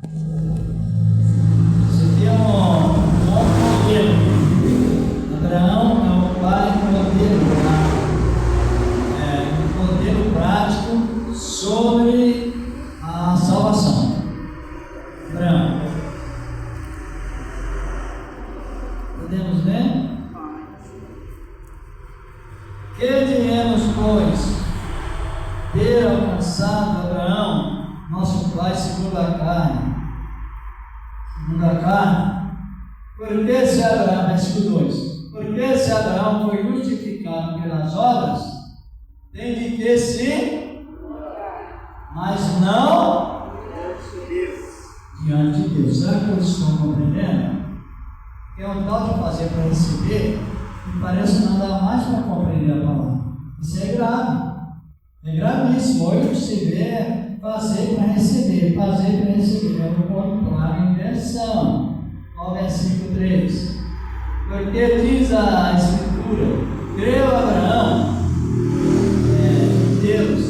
Você tem um bom modelo. Abraão é o pai modelo, um modelo prático sobre a salvação. Abraão. Podemos ver? Que diremos, pois, ter alcançado Abraão, nosso pai, segundo a carne? Segundo a carne. Porque se Abraão, versículo 2, porque se Abraão foi justificado pelas obras, tem de que se, mas não diante de Deus. Será que vocês estão compreendendo? É um tal de fazer para receber, e parece não dar mais para compreender a palavra. Isso é grave. É gravíssimo. Hoje você vê fazer para receber, fazer para receber. É o contrário, inversão. Olha o versículo 3. Porque diz a Escritura: creu Abraão em Deus,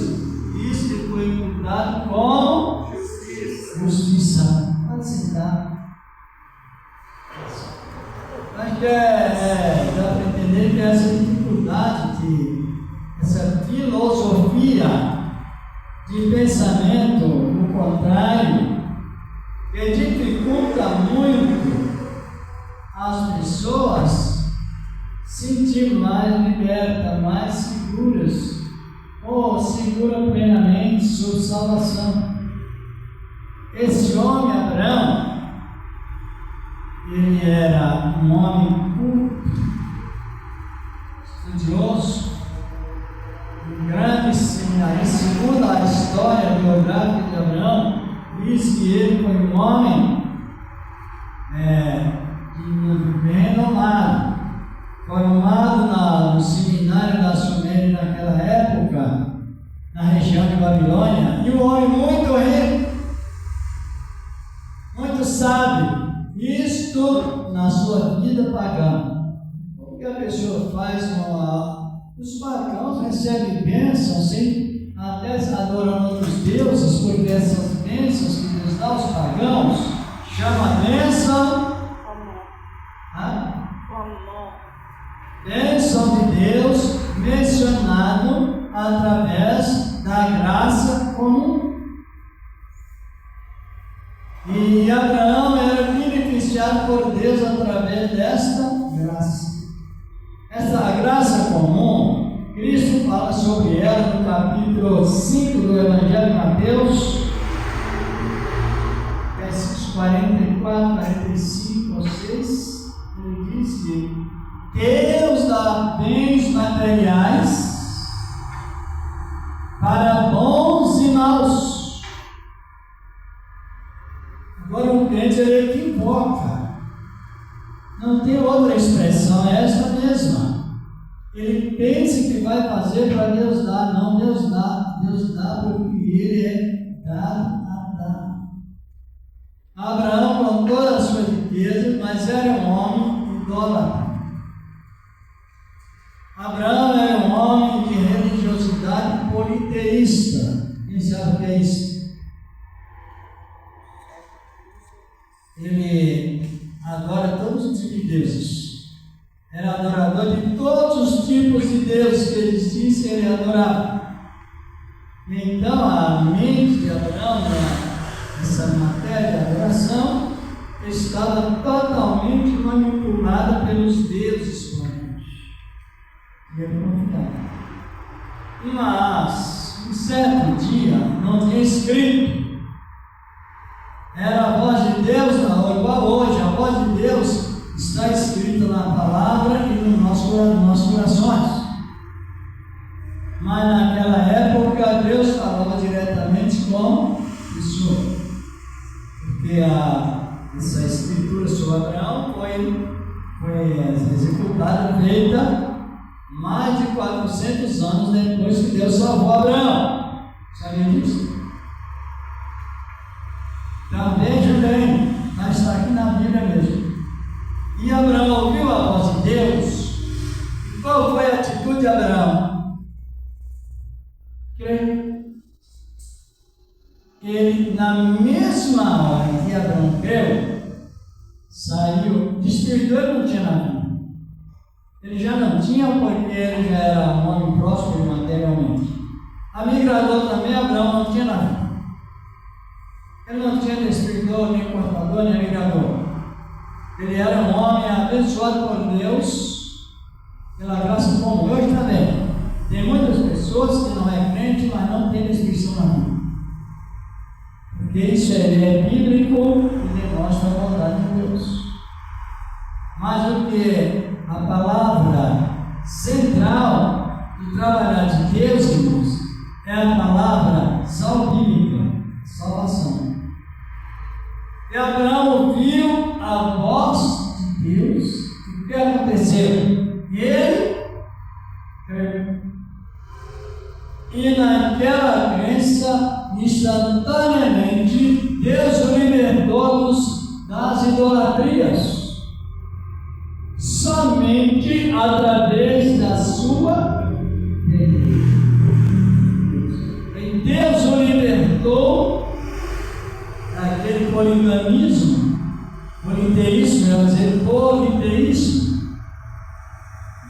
isso lhe foi imputado como justiça. Pode sentar. Acho que dá para entender que essa dificuldade, essa filosofia de pensamento, o contrário, que dificulta muito as pessoas sentir mais libertas, mais seguras, ou segura plenamente sua salvação. Esse homem, Abraão, ele era um homem culto, estudioso, um grande seminarista. Segundo a história biográfica de Abraão, diz que ele foi um homem bem renomado, formado no seminário da Suméria naquela época, na região de Babilônia, e um homem muito rico, muito sábio. Isto na sua vida pagã. O que a pessoa faz os pagãos recebem bênçãos, sim, até adorando outros deuses, porque essas bênçãos que Deus dá aos pagãos chama bênção. Bênção de Deus mencionado através da graça comum. E Abraão era beneficiado por Deus através desta graça. Essa graça comum, Cristo fala sobre ela no capítulo 5 do Evangelho de Mateus, versículos 44, 45 ao 6. Ele diz que Deus dá bens materiais para bons e maus. Agora o crente ele equivoca. Não tem outra expressão, é esta mesma. Ele pensa que vai fazer para Deus dar. Não, Deus dá porque Ele é dado a dar. Abraão, com toda a sua riqueza, mas era um homem idólatra. Abraão era um homem de religiosidade politeísta. Quem sabe o que é isso? Ele adora todos os tipos de deuses. Era adorador de todos os tipos de deuses que existissem, ele adorava. Então a mente de Abraão, essa matéria de adoração, estava totalmente manipulada pelos deuses planos. Mas, um certo dia, não tinha escrito. Era a voz de Deus, não, igual hoje, a voz de Deus está escrita na palavra e nos nossos corações. Mas naquela época Deus falava diretamente com pessoa. Porque essa escritura sobre Abraão foi executada, feita mais de 400 anos depois que Deus salvou Abraão. Sabia disso? Também Judém, mas está aqui na Bíblia mesmo. E Abraão ouviu a voz de Deus. E qual foi a atitude de Abraão? Ele na mesma hora que Abraão creu, saiu, despertou, ele não tinha nada. Ele já não tinha, porque ele já era um homem próspero materialmente. A mim agradou também, Abraão não tinha nada. Ele não tinha despertador, nem cortador, nem migrador. Ele era um homem abençoado por Deus, pela graça, como hoje também. Tem muitas pessoas que não é crente, mas não tem descrição na vida. Porque isso é bíblico e demonstra a bondade de Deus. Mas o que a palavra central de trabalhar de Deus, irmãos, é a palavra salvífica, salvação. E Abraão ouviu a voz de Deus. O que aconteceu? Ele creu. E naquela crença, instantaneamente, Deus o libertou das idolatrias. Somente através da sua fé. E Deus o libertou daquele politeísmo, vamos dizer, politeísmo.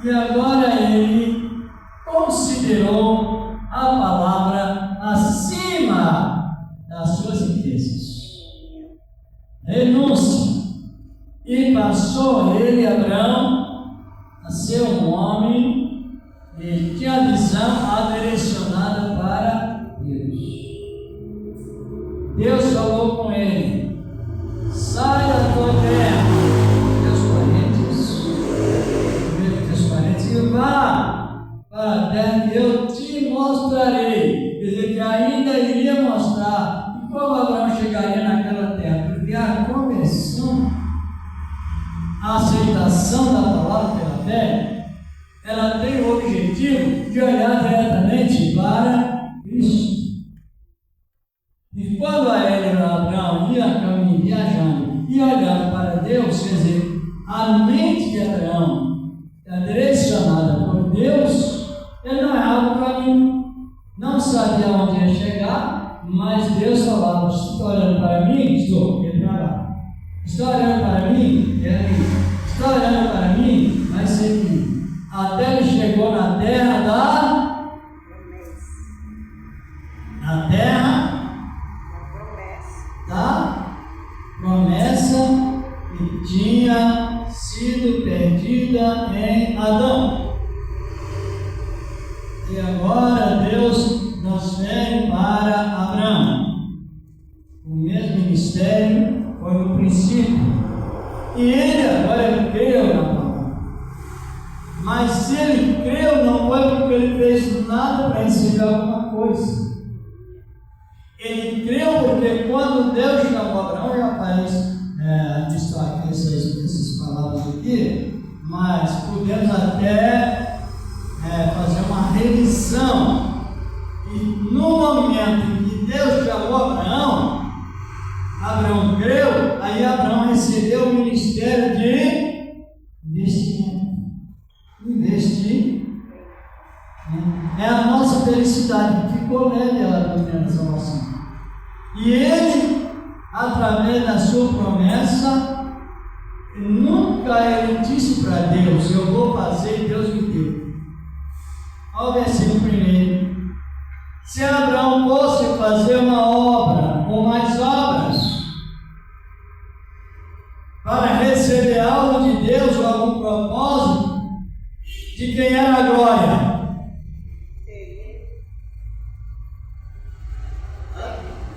E agora ele considerou a palavra acima das suas riquezas. Renúncia. E passou ele, Abraão, a ser um homem que tinha a visão direcionada para Deus. Deus falou com ele: sai da tua terra, teus parentes, e vá para a terra que eu te mostrarei. Quer dizer, que ainda iria mostrar. E como Abraão chegaria naquela terra? Porque a conversão, a aceitação da palavra pela fé, ela tem o objetivo de olhar diretamente para Cristo. E quando Abraão ia caminhando, viajando e olhando para Deus, quer dizer, a mente de Abraão é direcionada por Deus, ele não errava o caminho, não sabia onde ia chegar, mas Deus falava: está olhando para mim? Estou, ele vai lá. Está olhando para mim? É ali. Está olhando para mim? Vai ser aqui. Até ele chegou na terra da promessa que tinha sido perdida em Adão. E agora Deus transfere para Abraão. O mesmo ministério foi no princípio. E ele agora creu na palavra. Mas se ele creu, não foi porque ele fez nada para receber alguma coisa. Ele creu porque quando Deus chamou Abraão, já faz destaque essas palavras aqui, mas podemos até fazer uma revisão. E no momento em que Deus chamou Abraão, Abraão creu, aí Abraão recebeu o ministério de investimento. Investir é a nossa felicidade, ficou nele a doutrina da salvação. E ele, através da sua promessa, nunca ele disse para Deus: eu vou fazer, e Deus me deu. Olha o versículo 1. Se Abraão fosse fazer uma obra ou mais obras para receber algo de Deus ou algum propósito, de quem era a glória?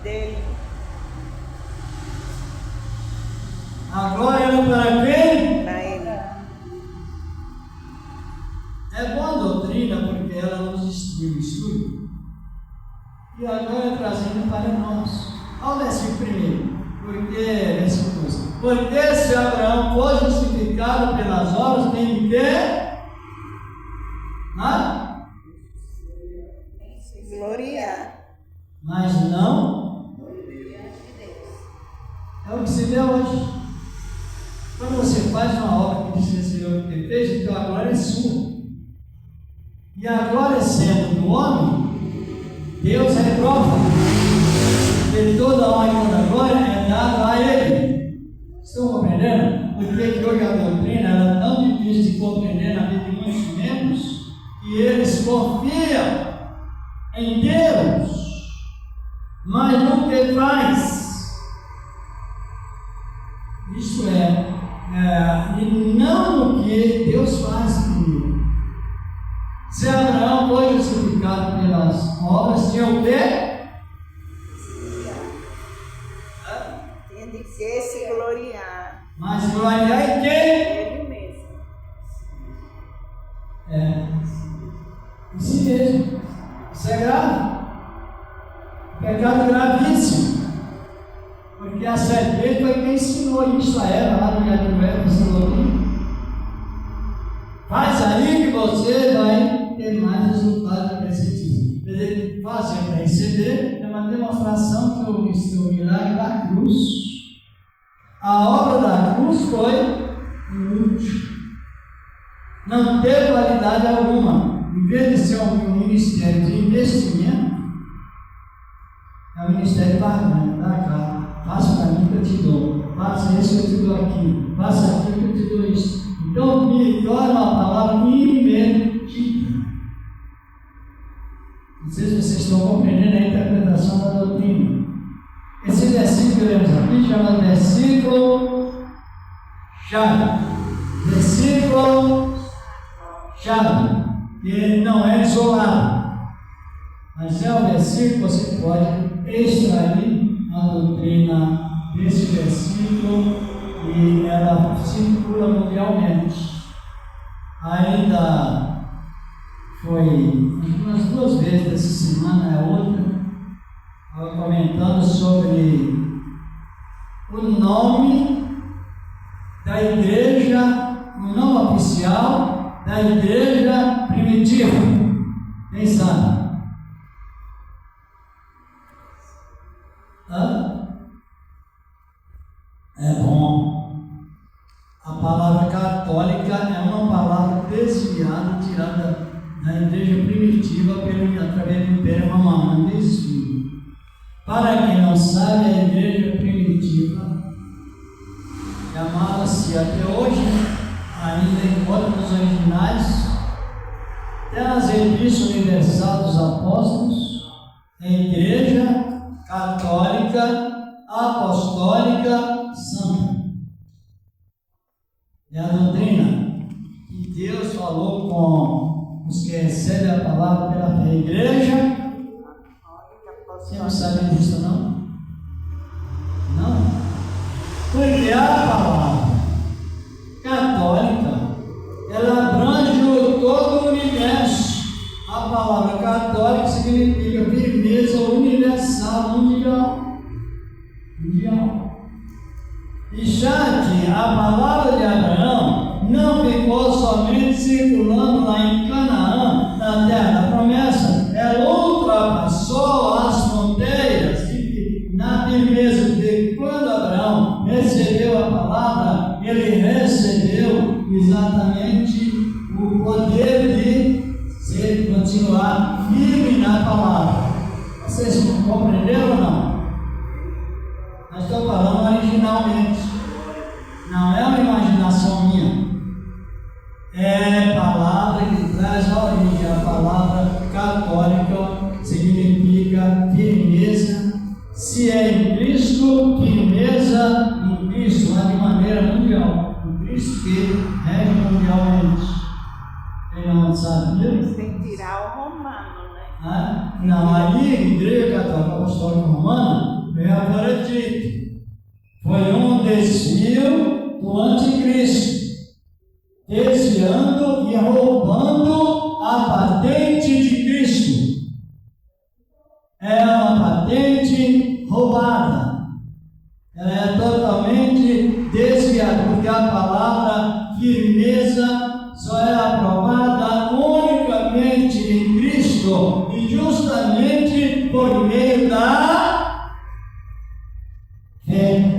Dele. A glória era para quem? Para ele. É boa a doutrina porque ela nos instrui. E agora trazendo para nós. Olha o versículo 1. Porque se Abraão for justificado pelas obras, tem de quê? Glória. Mas não é o que se vê hoje. Quando você faz uma obra que diz receber o que fez, então a glória é sua. E a glória sendo do homem, Deus reprova. que toda honra e toda glória é dada a Ele. Estão compreendendo? Porque hoje a doutrina era tão difícil de compreender na vida de muitos membros que eles confiam em Deus, mas no que faz. Isto e não no que Deus faz comigo. Se Abraão foi justificado pelas obras, tinha o quê? Tinha de que se gloriar. Mas gloriar em quem? Ele mesmo. Em si mesmo. Isso é grave. Pecado gravíssimo. Porque a serpente foi quem ensinou isso a ela, lá no Jardim do Éden, faz aí que você vai ter mais resultado de presente. Quer dizer, fazer para receber é uma demonstração que o milagre da cruz, a obra da cruz foi inútil. Não teve qualidade alguma. Em vez de ser um ministério de investimento, é um ministério de barganha, da cara. Faça para mim que eu te dou. Faça isso que eu te dou aqui. Faça aquilo que eu te dou isso. Então, me torna a palavra imediata. Não sei se vocês estão compreendendo a interpretação da doutrina. Esse versículo que lemos aqui chama de versículo chave. Versículo chave. Que não é isolado. Mas é um versículo que você pode extrair a doutrina desse versículo e ela circula mundialmente. Ainda foi umas 2 vezes dessa semana, é outra, comentando sobre o nome da igreja, o nome oficial da igreja primitiva. Quem sabe? É bom. A palavra católica é uma palavra desviada, tirada da igreja primitiva através do Império Romano. Desvio. Para quem não sabe, a igreja primitiva chamava-se até hoje, ainda encontra nos originais, até nas Epístolas Universal dos Apóstolos, a igreja católica, apostólica, santa. É a doutrina que Deus falou com os que recebem a palavra pela fé. A igreja, você não sabe disso não? Não? Porque a palavra católica, ela abrange todo o universo. A palavra católica significa firmeza universal, mundial. E já que a palavra de Abraão não ficou somente circulando lá em Canaã, na terra da promessa, ela ultrapassou as fronteiras na firmeza de quando Abraão recebeu a palavra, ele recebeu exatamente o poder de continuar firme na palavra. Vocês compreenderam ou não? Nós estamos falando originalmente, não é uma imaginação minha, é a palavra que traz a origem. A palavra católica significa firmeza, se é em Cristo, firmeza em Cristo, mas de maneira mundial, em Cristo que rege mundialmente. Quem não sabe disso? Tem que tirar o romano, né? Não, aí a igreja católica apostólica romana veio agora dito. Foi um desvio do anticristo, desviando e roubando a patente de Cristo. É uma patente roubada. Ela é totalmente desviada, porque a palavra firmeza só é aprovada unicamente em Cristo e justamente por meio da fé.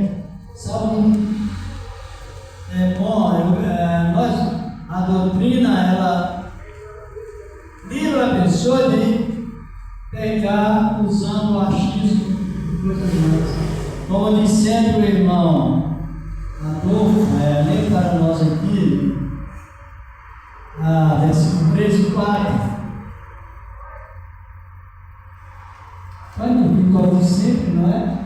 Sabe? É bom, a doutrina, ela livra a pessoa de pegar usando o achismo de coisas Como disse sempre o irmão Adolfo, lê para nós aqui, versículo 3 e 4. Quando como sempre, não é?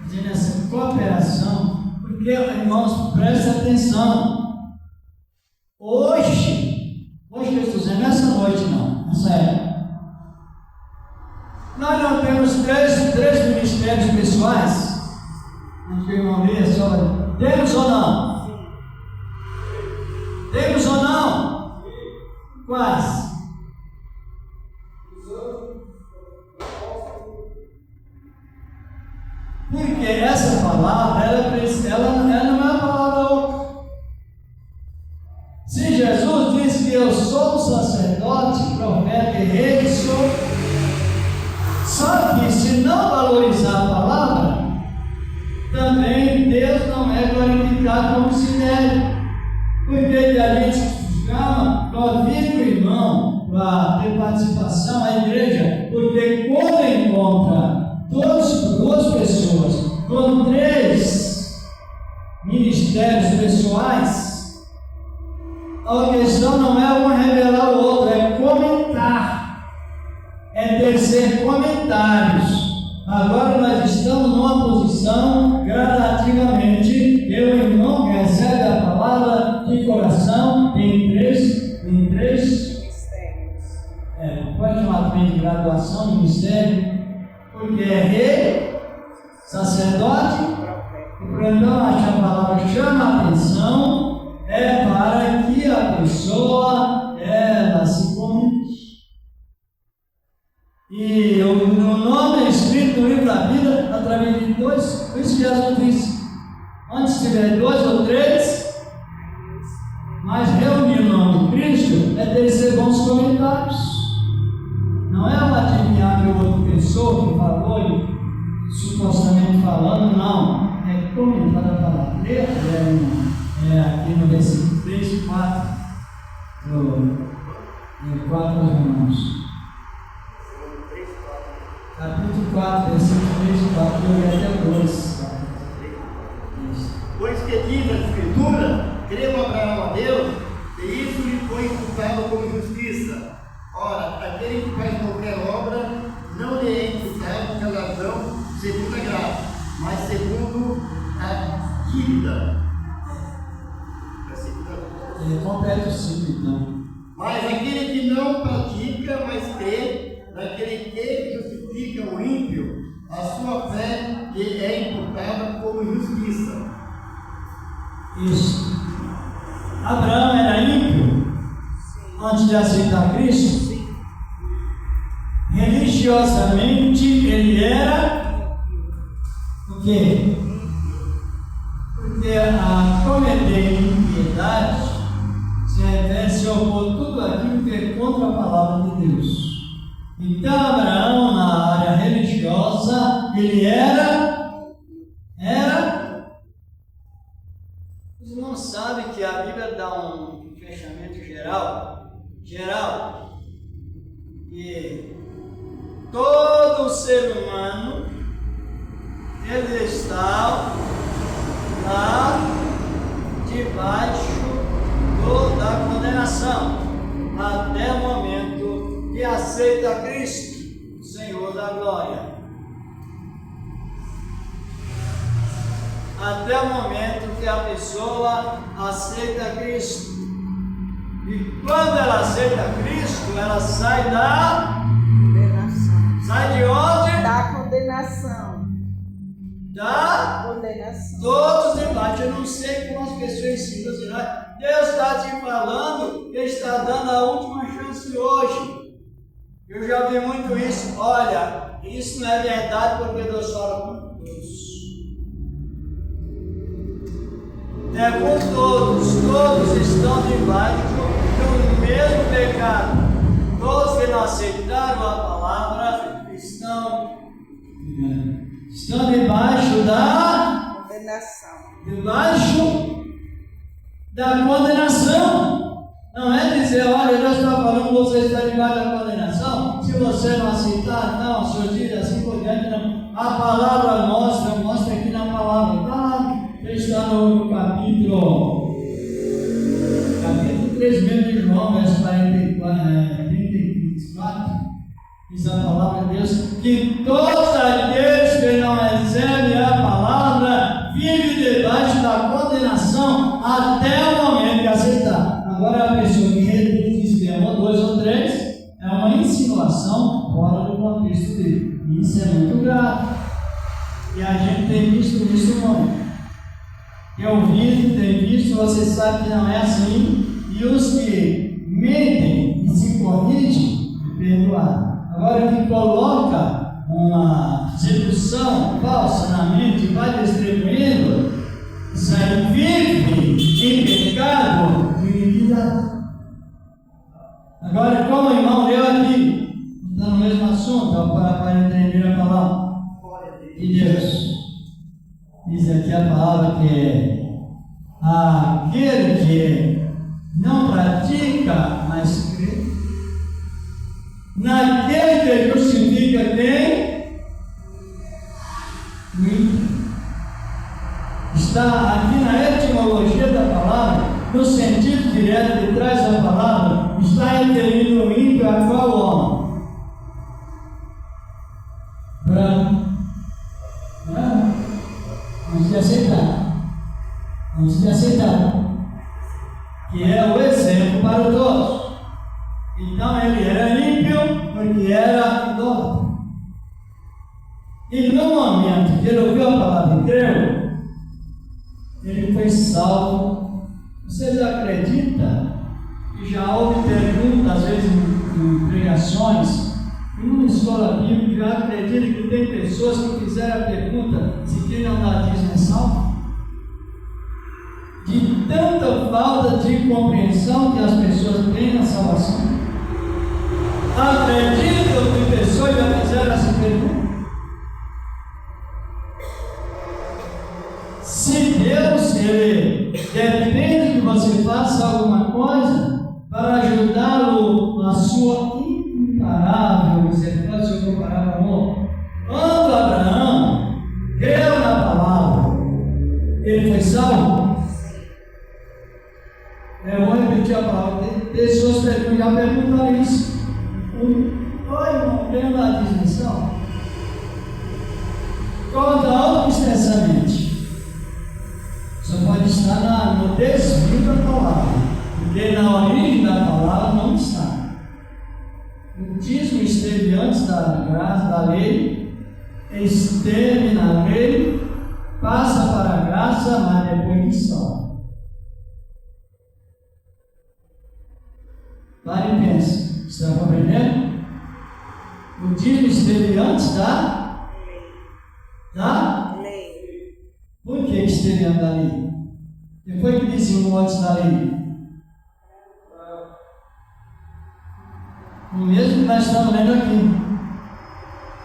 Dizendo essa cooperação, porque, irmãos, presta atenção. Hoje que eu estou dizendo, nessa noite não, nessa época, nós não temos três ministérios pessoais. Antes que o irmão lê, só temos ou não? Temos ou não? Quais? Porque essa palavra, ela não é uma palavra oca. Se Jesus diz que eu sou sacerdote, profeta e rei, sou. Só que se não valorizar a palavra, também Deus não é glorificado como se deve. Porque a gente chama, convida o irmão para ter participação à igreja, porque quando encontra duas pessoas com 3 ministérios pessoais, a questão não é um revelar o outro, é comentar, é tecer comentários. Agora nós estamos numa posição gradativamente, eu e o irmão que recebe a palavra de coração em três Mistérios. pode chamar também de graduação, ministério, porque é rei, sacerdote, então a palavra chama a atenção, é para que a pessoa ela se comente. E o nome é escrito no livro da vida através de 2, por isso que Jesus disse: onde estiver 2 ou 3, mas reunir o nome de Cristo é tecer bons comentários. Não é um adivinhar que o outro pensou, que falou, e supostamente falando, não. É comentar a palavra. Aqui no versículo 3 e 4, no 4 irmãos. Capítulo 4, versículo 3 e 4, eu li até o 2. Pois que diz a Escritura, creu Abraão a Deus, e isso lhe foi imputado como justiça. Ora, aquele que faz qualquer obra, não lhe é imputado galardão segundo a graça, mas segundo a dívida. Completa o ciclo, então. Mas aquele que não pratica, mas crê, naquele que justifica o ímpio, a sua fé lhe é imputada como justiça. Isso. Abraão era ímpio antes de aceitar Cristo. Religiosamente ele era o quê? Porque a cometer impiedade se opor tudo aquilo que é contra a palavra de Deus. Então Abraão, na área religiosa, ele era. Os irmãos sabem que a Bíblia dá um fechamento geral, e todo ser humano ele está lá debaixo da condenação até o momento que aceita Cristo, o Senhor da glória. Até o momento que a pessoa aceita Cristo. E quando ela aceita Cristo, ela sai da Condenação. Sai de onde? Da condenação. Da Condenação. todos debaixo. Eu não sei como as pessoas ensinam assim, né? Deus está te falando, Ele está dando a última chance hoje. Eu já vi muito isso. Olha, isso não é verdade porque Deus fala com todos. É com todos estão debaixo do mesmo pecado. Todos que não aceitaram a palavra estão debaixo da condenação. Não é dizer, olha, Deus está falando que você está debaixo da condenação. Se você não aceitar, não, seus dias assim por diante, não. A palavra mostra aqui na palavra no capítulo 3 mesmo de João, verso 34, diz a palavra de Deus, que todos aqueles que não recebem a palavra vivem debaixo da condenação até o momento de aceitar. Agora a pessoa que diz que é 1, 2 ou 3 é uma insinuação fora do contexto dele. E isso é muito grave. E a gente tem visto isso muito. Tem ouvido, tem visto, você sabe que não é assim. E os que mentem e se corrigem, perdoar. Agora que coloca uma sedução falsa na mente e vai distribuindo, isso aí vive em pecado e iniquidade. Agora, como o irmão leu aqui, está no mesmo assunto, para entender a palavra de Deus. Diz aqui a palavra que aquele que não pratica, mas crê, naquele que justifica quem? Está aqui na etimologia da palavra, no sentido direto que traz a palavra, está referindo o ímpio a qual homem? Branco. Vamos de aceitar. Que é o exemplo para todos. Então ele era ímpio porque era idólatra. E no momento que ele ouviu a palavra e creu, ele foi salvo. Vocês acreditam que já houve perguntas, às vezes em pregações, em uma escola bíblica, já acredito que tem pessoas que fizeram a pergunta se quem não dá dízimo é salvo? De tanta falta de compreensão que as pessoas têm na salvação. Acreditam que pessoas já fizeram essa pergunta? Se Deus, Ele depende que você faça alguma coisa para ajudá-lo na sua imparável misericórdia, seu comparável amor. Quando Abraão creu na palavra, ele foi salvo? Eu vou repetir a palavra. Pessoas já perguntaram isso. Oi, irmão, quem dá dismissão? Conta autoextensamente. Só pode estar no desvio da palavra, porque na origem da palavra não está. O dízimo esteve antes da graça, da lei, esteve na lei, passa para a graça, mas depois que salva. Pare e pense, está compreendendo? O dízimo esteve antes da lei. Por que esteve antes da lei? Quem foi que dizimou antes da lei? O mesmo que nós estamos lendo aqui.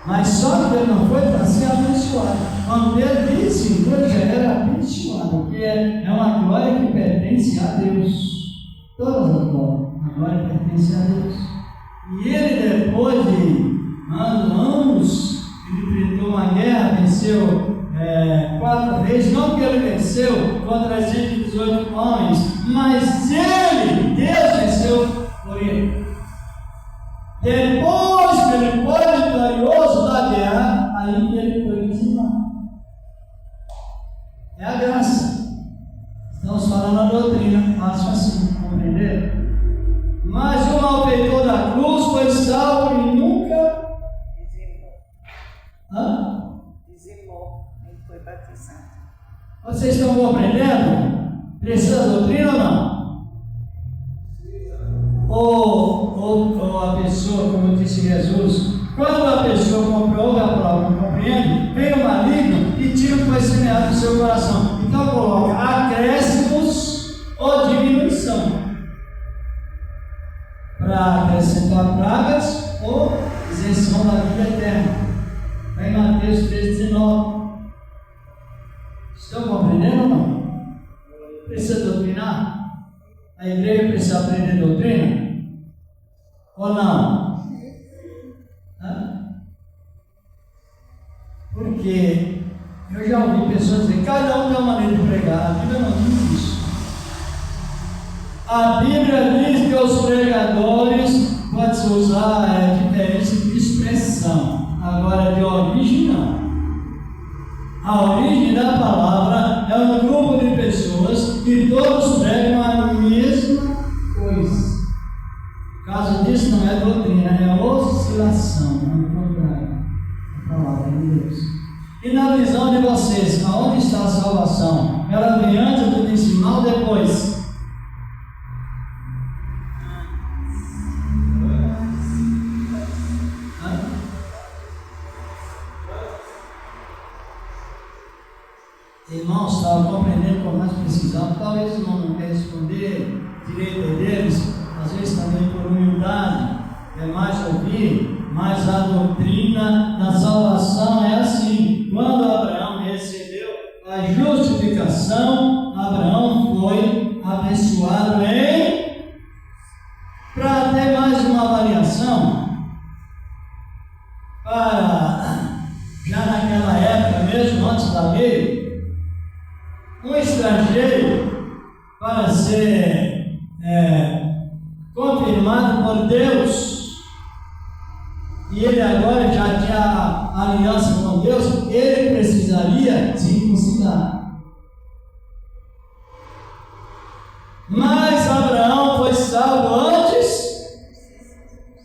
Mas só que ele não foi para ser abençoado. Quando ele dizimou, ele já era abençoado, porque é uma glória que pertence a Deus. Todas as glórias. A glória pertence a Deus. E ele, depois de anos, ele enfrentou uma guerra, venceu 4 vezes. Não que ele venceu contra 118 homens, mas Deus venceu por ele. Depois que ele foi vitorioso da guerra, aí ele foi dizimado. É a graça. Estamos falando a doutrina, fácil assim, compreender? Mas o malfeitor da cruz foi salvo e nunca Dizimou. Ele foi batizado. Vocês estão compreendendo? Precisa da doutrina ou não? Ou a pessoa, como disse Jesus, quando a pessoa comprou a palavra, não compreende, vem o maligno e tira o que foi semeado no seu coração. Então coloca acréscimos ou diminuição. Para acrescentar pragas ou isenção da vida eterna. Vai em Mateus 3,19. Estão compreendendo ou não? Precisa doutrinar? A igreja precisa aprender doutrina? Ou não? Porque eu já ouvi de pessoas dizem, cada um tem uma maneira de pregar. A Bíblia não diz isso. A Bíblia diz que os pregadores pode-se usar diferença de expressão, agora de origem não. A origem da palavra é um grupo de pessoas que todos pregam a mesma coisa. O caso disso não é doutrina, é oscilação, é o contrário da palavra de Deus. E na visão de vocês, aonde está a salvação? Ela vem antes do decimal ou depois? Irmãos, estavam compreendendo com mais precisão. Talvez o irmão não quer responder, direito é deles, às vezes também por humildade, é mais ouvir, mas a doutrina da salvação é assim. Quando Abraão recebeu a justificação, Abraão foi abençoado em. Para ter mais uma variação, para já naquela época mesmo, antes da lei, um estrangeiro, para ser confirmado por Deus, e ele agora já tinha aliança com Deus, ele precisaria circuncidar. Mas Abraão foi salvo antes.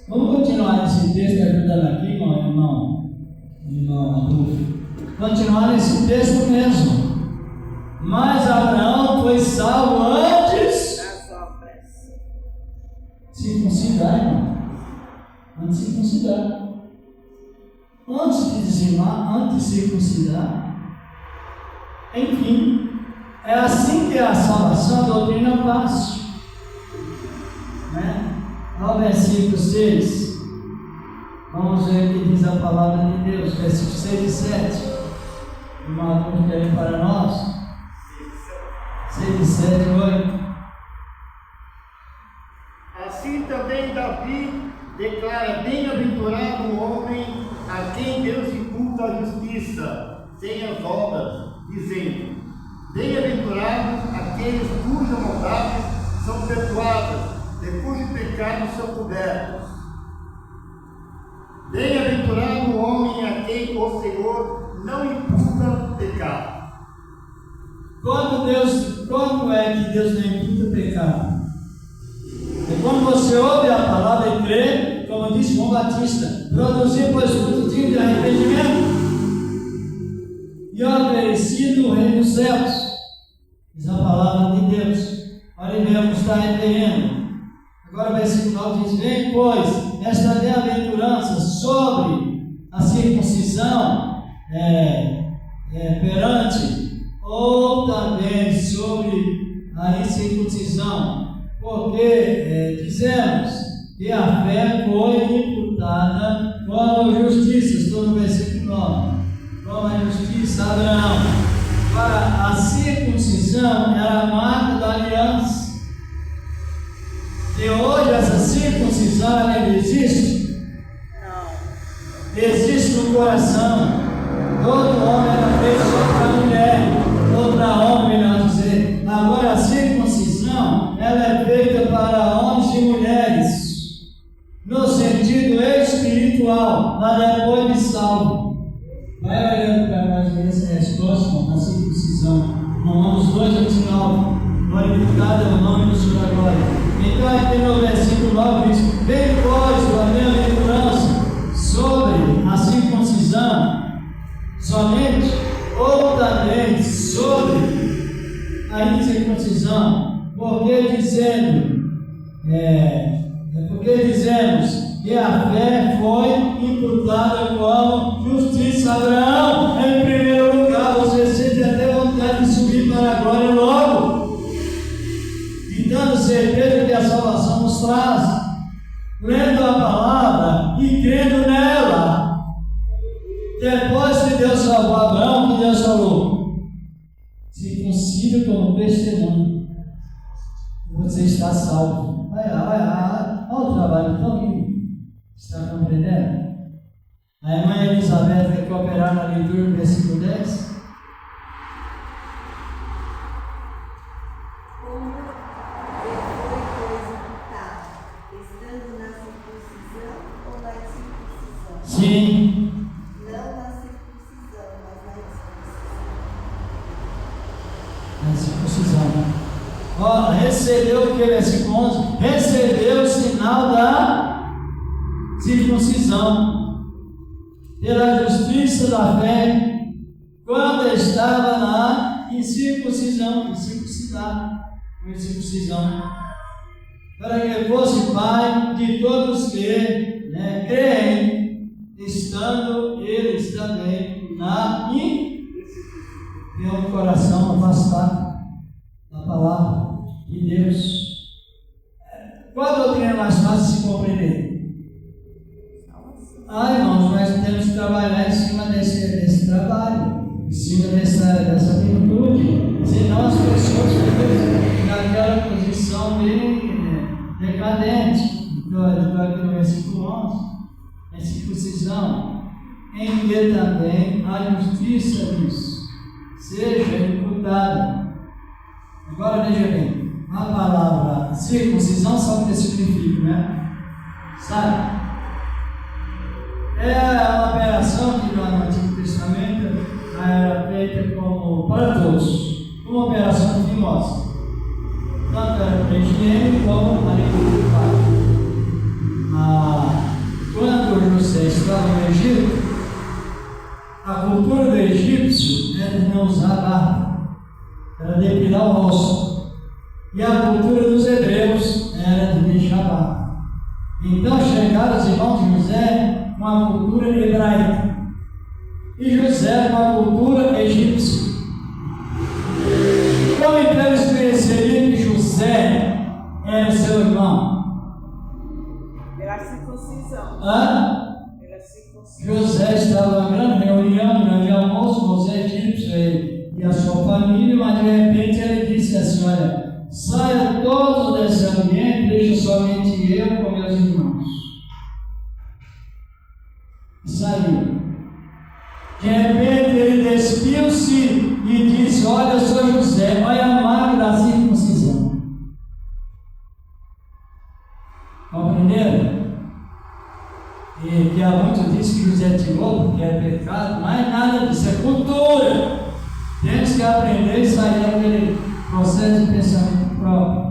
Vamos continuar nesse texto, ajudando aqui, irmão Adolfo. Continuar nesse texto mesmo. Mas Abraão foi salvo antes das obras. Circuncidar, irmão. Antes de circuncidar. Antes de dizimar, antes de circuncidar. Enfim, é assim que é a salvação, a doutrina fácil. Né? Ao versículo 6. Vamos ver o que diz a palavra de Deus. Versículo 6 e 7. Uma coisa aí para nós. 6 e 7, 8. Assim também Davi declara: bem-aventurado o homem a quem Deus imputa a justiça, sem as obras, dizendo: bem-aventurados aqueles cujas maldades são perdoadas, de cujos pecados são cobertos. Bem-aventurado o homem a quem o Senhor não imputa pecado. Quando é que Deus não imputa pecado? É quando você ouve a palavra e crê, como disse João Batista, produzir pois fruto digno de arrependimento e oferecido o reino dos céus. Diz a palavra de Deus. Olha bem o que está referindo. Agora o versículo 9 diz: vem, pois, esta bem-aventurança sobre a circuncisão perante, ou também sobre a incircuncisão, porque dizemos que a fé foi imputada como justiça. Estou no versículo 9. Como a justiça a Abraão. Para a circuncisão era a marca da aliança. E hoje essa circuncisão ela existe? Não. Existe no coração. Todo homem era feito só para a mulher, ou para homem, melhor dizer. Agora a circuncisão ela é feita para homens e mulheres, no sentido espiritual, para depois de salvo. Vai olhando para nós ver essa resposta na circuncisão. Romanos 2:29. Glorificado é o nome do Senhor agora. Então aqui no versículo 9 diz: vem pois a bem-aventurança sobre a circuncisão somente, ou também sobre a incircuncisão, porque dizemos que a fé foi imputada como justiça. Abraão, em primeiro lugar, você sente até vontade de subir para a glória logo, e dando certeza que a salvação nos traz, lendo a palavra e crendo nela. Depois que Deus salvou Abraão, que Deus falou: circuncida como testemunho, você está salvo. Olha o trabalho tão lindo. Está compreendendo? A irmã Elizabeth vai cooperar na leitura do versículo 10. A circuncisão. Ó, recebeu o que? Versículo 11. Recebeu o sinal da circuncisão pela justiça da fé, quando estava na incircuncisão, para que fosse pai de todos que creem, estando eles também tem um coração afastado da palavra de Deus. Qual a doutrina é mais fácil de se compreender? Irmãos, nós temos que trabalhar em cima desse trabalho, em cima dessa virtude, senão as pessoas ficam naquela posição bem decadente. Então, aqui no versículo 11, a circuncisão, em que também a justiça disso seja imputada. Agora veja bem, a palavra circuncisão sabe o que significa, né? Sabe? É uma operação que no Antigo Testamento era feita como para todos, uma operação criminosa. Tanto era para a higiene como para a pai. Quando José estava no Egito, a cultura do egípcio era de não usar barba, era depilar o rosto. E a cultura dos hebreus era de deixar barba. Então chegaram os irmãos de José com a cultura hebraica e José com a cultura egípcia. Como então eles conheceriam que José era seu irmão? Pela circuncisão. Pela circuncisão. José estava na grande reunião, grande almoço com os egípcios e a sua família, mas de repente ele disse assim: olha, saiam todos desse ambiente, deixa somente eu com meus irmãos. E saiu. De repente ele despiu-se e disse: olha, eu sou José, olha a marca da circuncisão. Compreenderam? E que há muito diz que José tirou porque é pecado, mas nada disso, é cultura. Temos que aprender e sair daquele processo de pensamento próprio.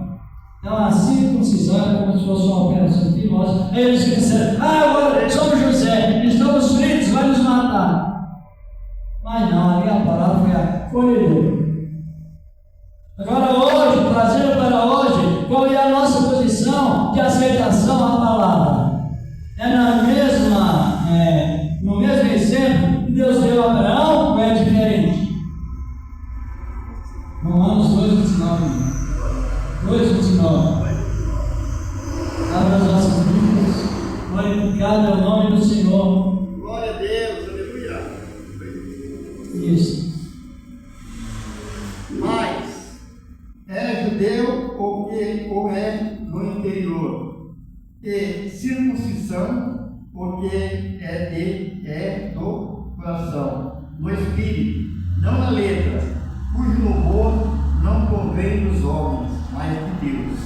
Então a circuncisão é como se fosse uma operação criminosa. Eles disseram: agora somos José, estamos fritos, vai nos matar. Mas não, ali a palavra foi. Agora hoje, trazendo para hoje, qual é a nossa posição de aceitação à palavra? No mesmo exemplo que Deus deu a Abraão, ou é diferente? Romanos 2,29. 2,29. Abra as nossas Bíblias. Glorificado é o nome do Senhor. Glória a Deus, aleluia. Isso. Mas é judeu ou é no interior? E circuncisão, porque é do coração, no espírito, não na letra, cujo louvor não provém dos homens, mas de Deus.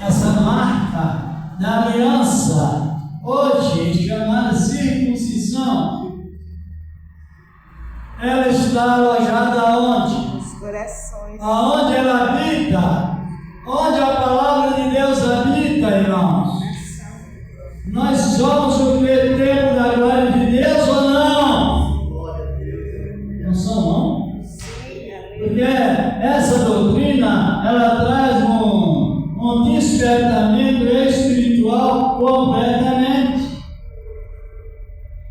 Essa marca da aliança, hoje chamada circuncisão, ela está alojada onde? Nos corações. Aonde ela habita? Onde a palavra de Deus habita, irmãos? Nós somos o templo da glória de Deus ou não? Não somos, não? Porque essa doutrina, ela traz um despertamento espiritual completamente.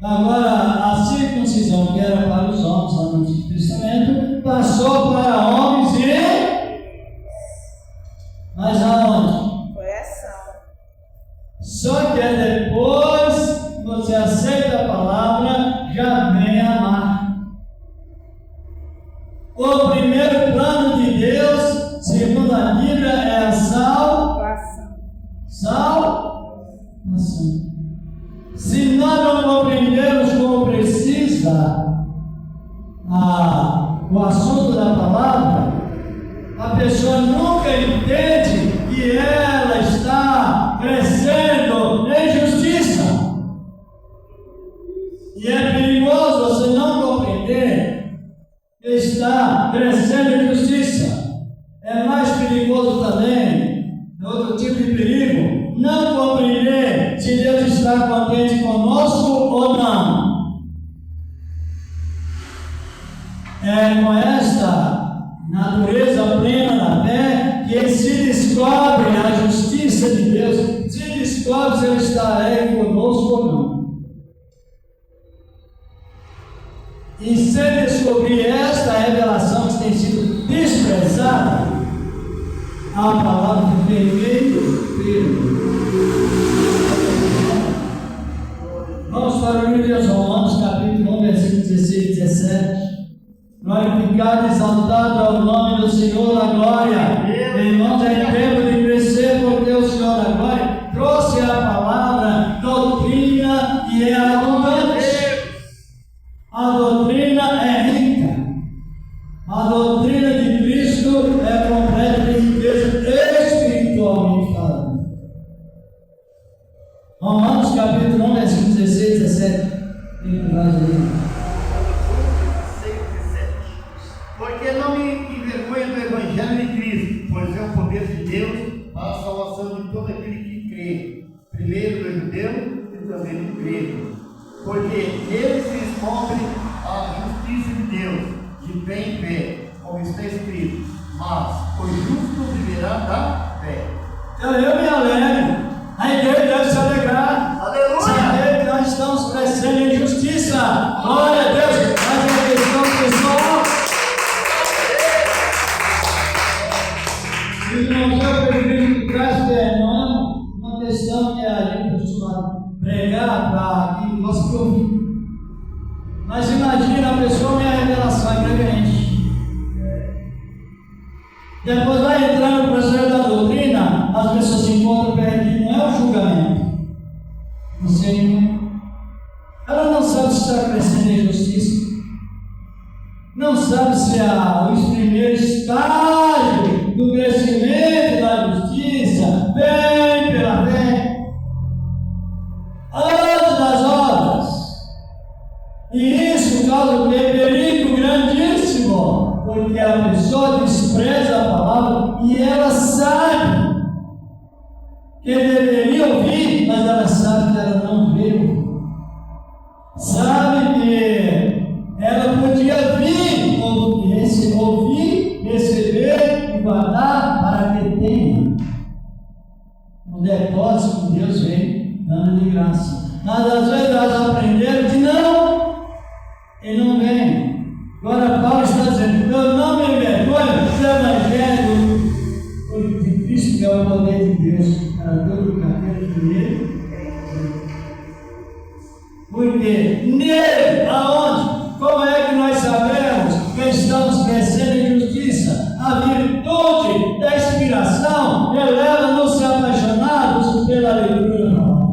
Agora, a circuncisão que era para os homens no Antigo Testamento, passou para homens mas aonde? Coração. Só que depois você aceita a palavra, já vem a marca. O primeiro plano de Deus, segundo a Bíblia, é a salvação. Se nós não compreendermos como precisa o assunto da palavra, a pessoa nunca entende que ela está crescendo em justiça. E é perigoso você não compreender está crescendo em justiça. É mais perigoso também, outro tipo de perigo, não compreender se Deus está contente conosco ou não. É com esta natureza plena da fé que se descobre a justiça de Deus, se descobre se Ele está conosco ou não. E sem descobrir esta revelação que tem sido desprezada, a palavra de perfeito. Vamos para o livro de Romanos, capítulo 1, versículo 16 e 17. Glorificado e exaltado é o nome do Senhor da glória. Irmãos, é tempo de crescer, porque o Senhor da glória trouxe a palavra, doutrina e é abundante. A doutrina é rica. A doutrina de Cristo é completa de riqueza espiritualmente falando. Romanos capítulo 1, versículo 16 e 17. Porque não me envergonho do Evangelho de Cristo, pois é o poder de Deus para a salvação de todo aquele que crê, primeiro do judeu e também do grego. Porque ele se descobre a justiça de Deus, de pé em pé, como está escrito, mas o justo viverá da fé. Então eu me alegro, a igreja deve se alegrar. Aleluia! Saber que nós estamos crescendo em justiça. Glória a Deus! Mas a questão pessoal, irmãos, eu prefiro que traz não é uma questão que a gente costuma pregar para quem gosta de ouvir. Mas imagina a pessoa, minha revelação é preferente. Depois vai entrar no processo da doutrina, as pessoas se encontram perdidas, não é o julgamento. Você, ela não sabe se está crescendo em justiça, não sabe se os primeiros estágios do crescimento da justiça vem pela fé, antes das obras. E isso causa um perigo grandíssimo, porque a pessoa despreza a palavra e ela sabe que deveria ouvir, mas ela sabe que ela não veio. Sabe que ela podia vir, ouvir, receber e guardar para que tenha. O depósito que Deus vem dando de graça. Mas às vezes elas aprenderam que não, e não vem. Agora Paulo está dizendo, eu não me envergonho do Evangelho de Cristo, que é o poder de Deus. Para todo o capítulo 1. Porque nele, aonde? Como é que nós sabemos que estamos crescendo em justiça? A virtude da inspiração eleva-nos apaixonados pela leitura nova.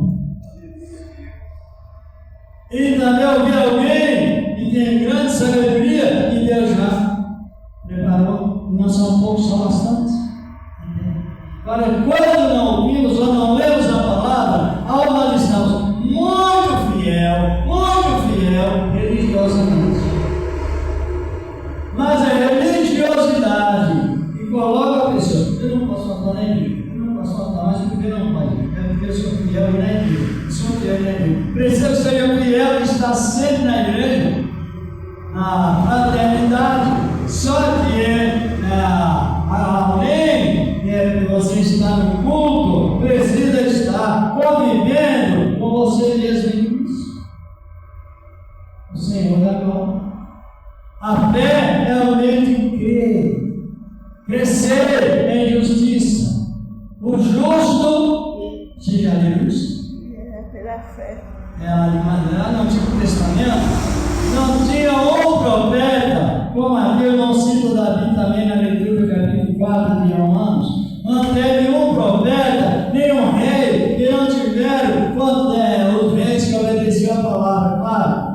E também ouvir alguém que tem grande sabedoria que Deus já preparou. Não são poucos, são bastantes. Agora, quando não ouvimos ou não lemos a palavra, nós estamos muito fiel religiosamente. Mas a religiosidade que coloca a pessoa, eu não posso faltar na igreja, eu não posso faltar mais porque não pode, é porque eu sou fiel na igreja, sou fiel na igreja. Precisa que seja fiel e estar sempre na igreja, na fraternidade, só que além de você estar no culto, precisa estar convivendo com você mesmo em Cristo. O Senhor da glória. A fé é o meio de crescer em justiça. O justo seja justo. É pela fé. Ela no Antigo Testamento não tinha um profeta, como aqui eu não cito Davi também na leitura do capítulo 4 de Romanos. Não teve um profeta, nem um rei, que não tiveram, os reis que obedeciam a palavra, claro,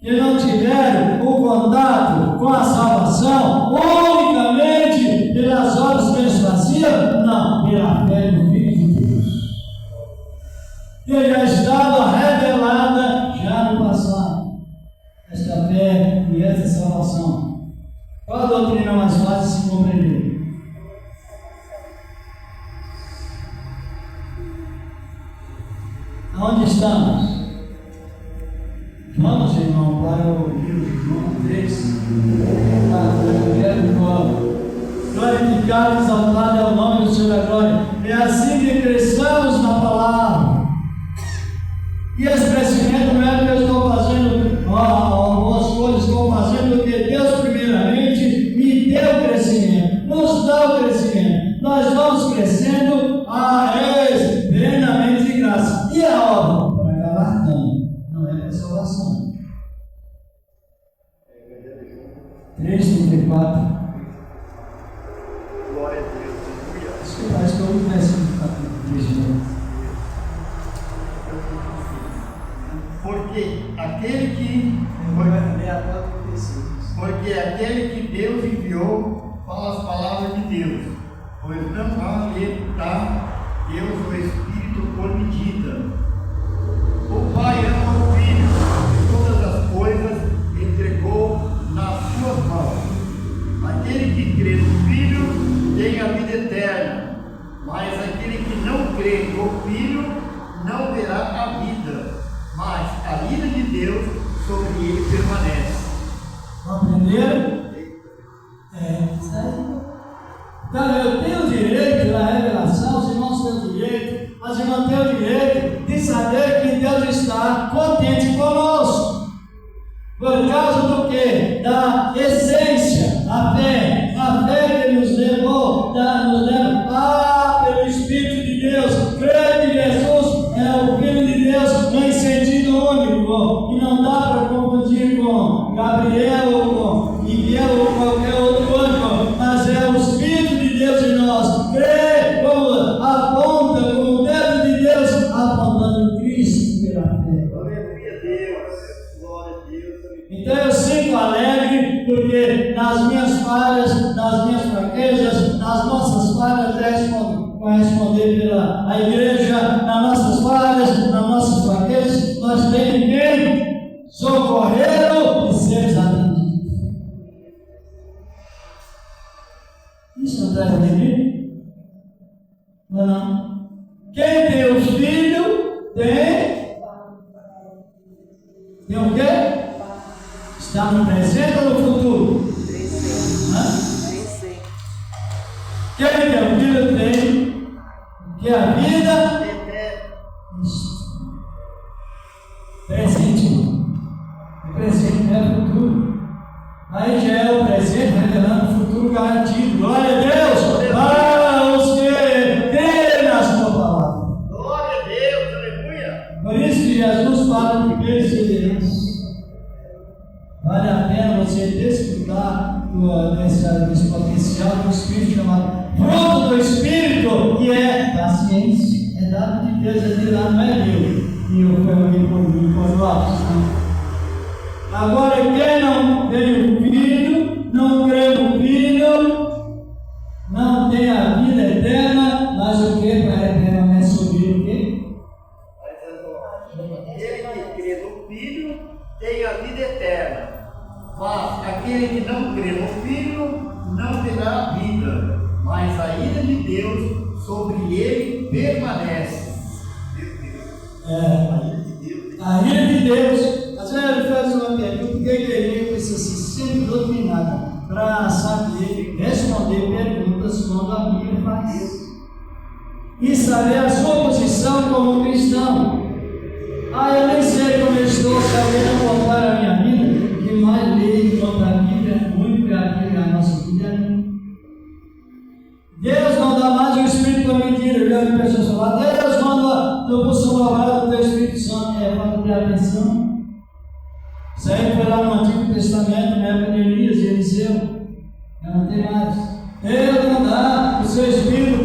que não tiveram o contato com a salvação unicamente pelas obras que eles faziam, não, pela fé no Filho de Deus. Que já estava revelada já no passado, esta fé e esta salvação. louvado e exaltado é o nome do Senhor da glória. É assim que cresçamos na palavra. E esse crescimento não é porque eu estou fazendo algumas coisas, estou fazendo porque Deus primeiramente me deu crescimento, nos dá o crescimento. Nós vamos crescendo plenamente de graça. E a obra? Para galardão, não é para salvação. 3:34. Glória a Deus. Desculpa, acho que eu não conheço o capítulo 3 de novo. Porque aquele que Deus enviou fala as palavras de Deus, pois não há Deus o Espírito por medida. O Pai ama o Filho e todas as coisas entregou nas suas mãos. Aquele que crê no Filho tem a vida eterna, mas aquele que não crê no Filho não verá a vida, mas a ira de Deus sobre ele permanece. Aprenderam? Isso aí. Então, eu tenho o direito da revelação, os irmãos têm o direito, as irmãs têm o direito de saber que Deus está contente conosco. Por causa do quê? Da essência, a fé que nos levou, pelo Espírito de Deus, crer que Jesus é o Filho de Deus em sentido único, e não dá para confundir com Gabriel ou com Miguel ou qualquer outro anjo, mas é o Espírito de Deus em nós. Crer como aponta, com o dedo de Deus apontando Cristo pela fé. Glória a Deus. Glória a Deus. Então eu sinto alegre, porque nas minhas falhas, nas minhas fraquezas, nas nossas falhas, vai responder pela igreja, nas nossas falhas, nas nossas fraquezas, nós temos quem? Socorrer e ser atendidos. Isso não traz alegria? Ou não? Quem tem o filho tem o quê? Está no presente ou no futuro? Quem tem o filho tem que a vida presente. O presente não é futuro. Aí já é o presente revelando o futuro garantido. Glória a Deus! Para os que creem na sua palavra. Glória a Deus, aleluia. Por isso que Jesus fala de perseverança. Vale a pena você desfrutar desse potencial do Espírito chamado fruto do Espírito, que é paciência. É dado de Deus, é de lá, não é meu. E eu fui alguém por mim, por nós. Agora, quem não tem o Filho, não crê no Filho, não tem a vida eterna, mas o que para permanecer sobre o quê? Aquele que crê no Filho tem a vida eterna, mas aquele que não crê no Filho não terá a vida, mas a ira de Deus sobre ele permanece. A ira de Deus. Às vezes ele faz uma pergunta, porque a igreja precisa ser sempre doutrinada para saber responder perguntas quando a Bíblia faz. E saber a sua posição como cristão. Eu nem sei como eu estou, se alguém não contar a minha vida, o que mais leio contra a Bíblia é muito, porque a Bíblia é a nossa vida. Deus não dá mais o Espírito para mentira. Eu já vi pessoas falar, Deus manda no pulso malvado do teu Espírito Santo. Para ter atenção. Isso aí foi lá no Antigo Testamento, na época de Elias e Eliseu. Já não tem mais. Deus não dá o seu Espírito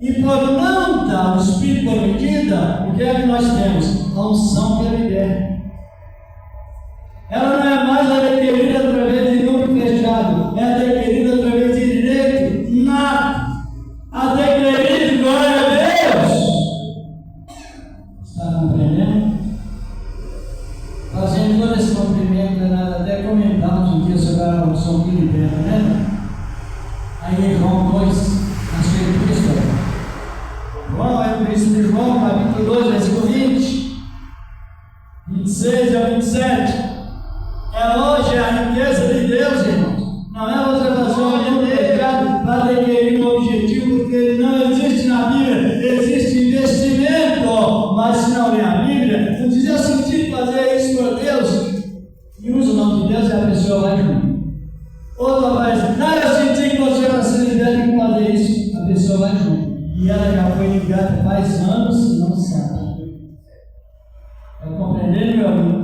e por não dar o Espírito por medida, o que é que nós temos? A unção que ele der. Ela não é mais adquirida através de número fechado, é adquirida através de direito nato. Adquirido, glória a Deus. Está compreendendo? Fazendo todo esse cumprimento, até comentamos um dia sobre a unção que libera, né? Aí João 2, acho que ele Cristo. João é o Cristo de João, capítulo 2, versículo 20, 26 a 27. É hoje a riqueza de Deus, irmãos. Não é você pessoa vai junto. E ela já foi ligada faz anos e não sabe. Está compreendendo, meu amigo?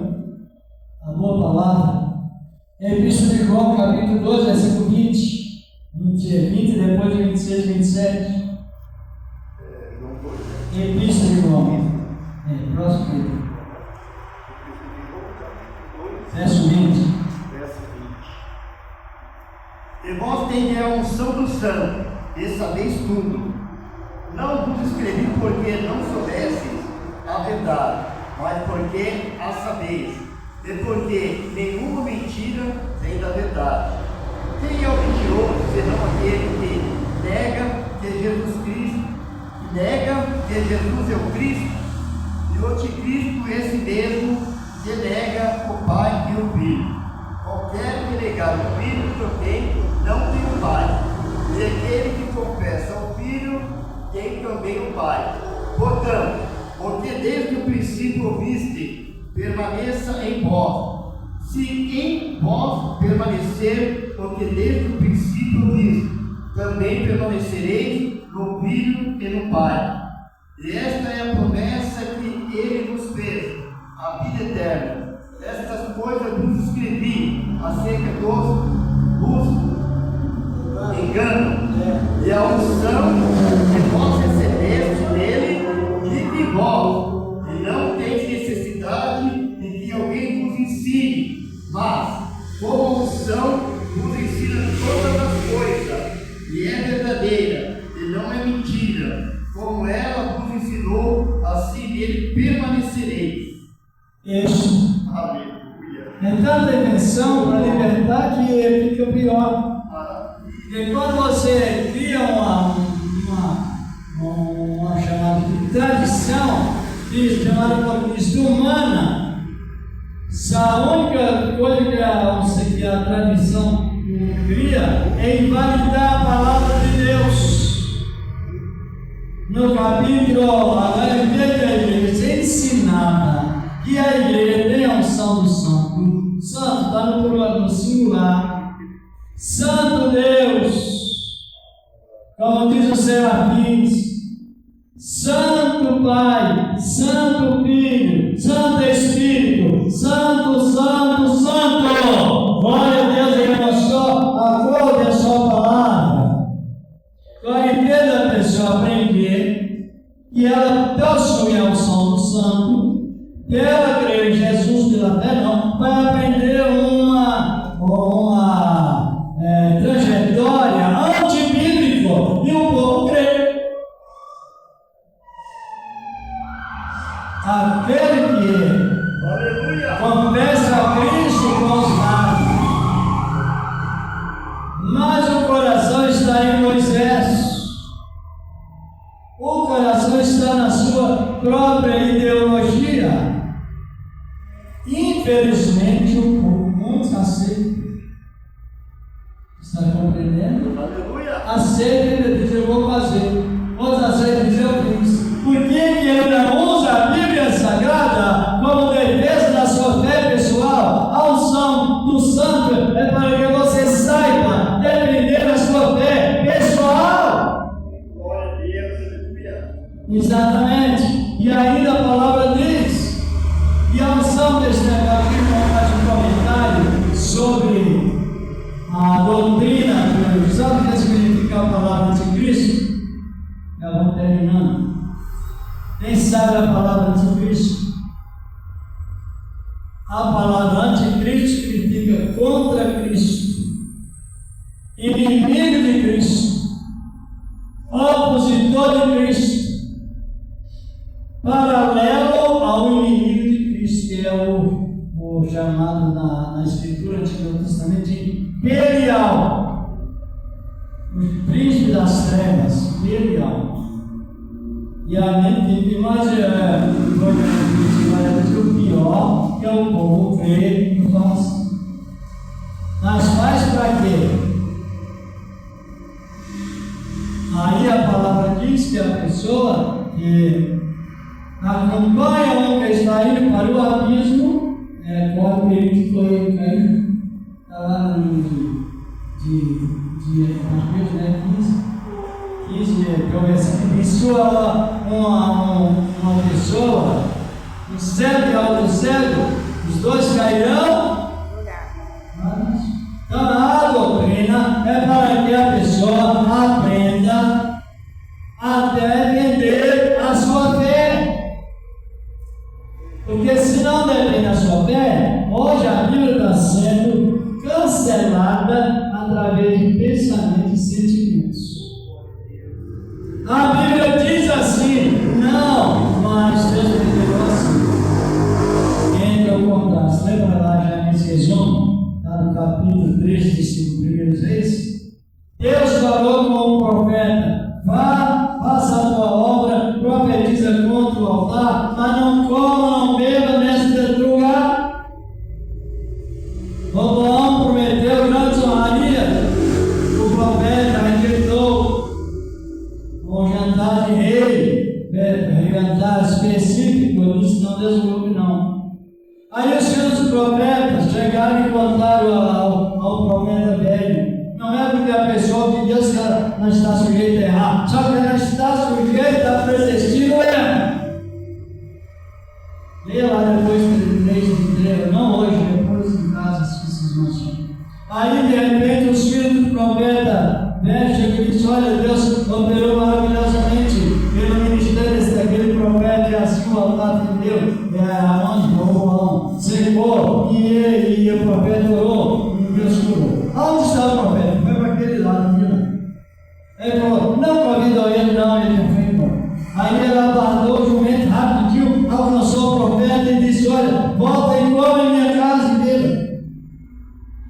A boa palavra. Epístola de João, capítulo 12, versículo 20. 20 depois de 26, 27. Epístola de João. Próximo livro. Verso 20. E vós tendes a unção do Santo, e sabeis tudo. Não vos escrevi porque não soubesseis a verdade, mas porque a sabeis, e porque nenhuma mentira vem da verdade. Quem é o mentiroso, senão aquele que nega que Jesus Cristo, é o Cristo, e o anticristo esse mesmo que nega o Pai e o Filho. Qualquer que negar o Filho também não tem o Pai, e aquele que confessa o Filho tem também o Pai. Portanto, porque desde o princípio ouviste, permaneça em vós. Se em vós permanecer, porque desde o princípio ouviste, também permanecereis no Filho e no Pai. E esta é a promessa que Ele nos fez, a vida eterna. Estas coisas vos escrevi acerca dos enganos e a unção que vós recebeste dele e de vós, e não teis necessidade de que alguém vos ensine, mas como a unção vos ensina todas as coisas, e é verdadeira e não é mentira, como ela vos ensinou, assim nele permanecereis. Isso. Aleluia. É tanta invenção para libertar que fica pior. Porque quando você cria uma chamada de tradição, chamada por Cristo humana, a única coisa que a tradição cria é invalidar a palavra de Deus. No capítulo, agora a igreja ensinava que a igreja tem a unção do Santo. Santo está no singular. Santo Deus, como diz o serafins, Santo Pai, Santo Filho, Santo Espírito, Santo, Santo, Santo. Glória a Deus, irmãos, acorde a sua palavra. Glória a Deus, a pessoa aprender que ela possui a unção do Santo, que ela crê em Jesus pela fé, não, vai aprender uma trajetória antibíblica e o povo crê. Aquele que confessa a Cristo com os lábios, mas o coração está em Moisés, o coração está na sua própria ideologia. Infelizmente, o povo não aceita. Está compreendendo? Aleluia. Aceita e diz: eu vou fazer. Outros aceitam e dizem: eu fiz. Por que ele não usa a Bíblia Sagrada como defesa da sua fé pessoal? A unção do Santo é para que você saiba defender a sua fé pessoal. Glória a Deus, aleluia. Exatamente. E ainda a palavra diz, e a unção desse negócio aqui não faz um comentário sobre a doutrina, sabe o que significa a palavra anticristo? Já vamos terminando. Quem sabe a palavra anticristo? A palavra anticristo significa contra Cristo, inimigo de Cristo, opositor de Cristo, paralelo ao inimigo de Cristo, que é o chamado na Escritura Antigo Testamento de Belial, o príncipe das trevas, Belial. E a mente mais o pior que é o povo crê e faz. Mas faz para quê? Aí a palavra diz que a pessoa que acompanha um que está indo para o abismo, corre o perigo de cair. Está lá no de 15. se uma pessoa, um cego e outro cego, os dois cairão. Então a doutrina é para que a pessoa aprenda até entender a sua fé. Porque se não depende da sua fé, hoje a Bíblia está sendo cancelada através de pensamentos e sentimentos. A Bíblia diz assim, não, mas Deus revelou assim. Entra o contraste. Lembra lá já nesse resumo, lá no capítulo 3 de 1 Reis? Deus falou com o profeta: vá, faça a tua obra, profetiza contra o altar, mas não coma, não beba nesse lugar. Roboão prometeu grandes honrarias. O profeta rejeitou um jantar de rei, jantar específico, ele disse: não, Deus falou que não. Aí os filhos profetas chegaram e contaram ao profeta velho. Não é porque a pessoa que Deus não está sujeito a errar, só que ela está sujeita a persistir no erro. Leia lá depois do 3 de 3, não hoje, depois em casa, se vocês não. Aí de repente os filhos do profeta velho chegam e dizem: olha, Deus operou maravilhosamente pelo ministério daquele profeta, e assim o altar atendeu. A mão de Roboão secou, e o profeta orou, e Deus curou. Aonde está o profeta? Foi para aquele lado, viu? Ele falou: não convidou ele, não, ele já foi embora. Aí ele abordou o jumento rapidinho, alcançou o profeta e disse: olha, volta e come em minha casa e beba.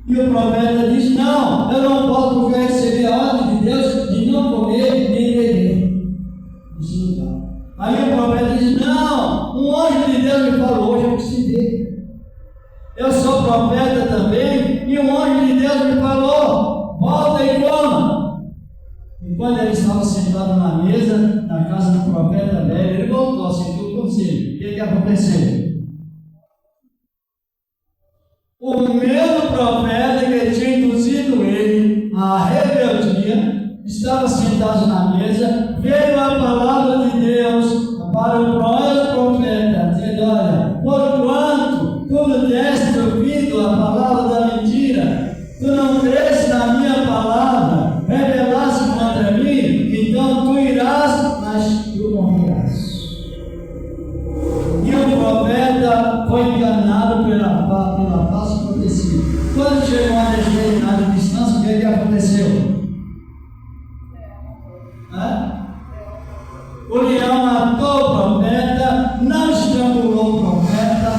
E o profeta disse: não, eu não posso, porque eu recebi a ordem de Deus de não comer nem beber. Isso não dá. Aí o profeta disse: não, um anjo de Deus me falou hoje, eu preciso ver. Eu sou profeta também, e um anjo de Deus me falou: volta e coma. E quando ele estava sentado na mesa, na casa do profeta velho, ele voltou, sentou o conselho. O que aconteceu? O mesmo profeta que tinha induzido ele à rebeldia estava sentado na mesa, veio a palavra de Deus para o profeta, dizendo: olha, porquanto tu me deste ouvido a palavra da mentira, tu não creste na minha palavra, revelaste contra mim, então tu irás, mas tu morrerás. E o profeta foi enganado pela falsa profecia. Quando chegou a determinada distância, o que aconteceu? O leão matou o profeta, não estrangulou o profeta,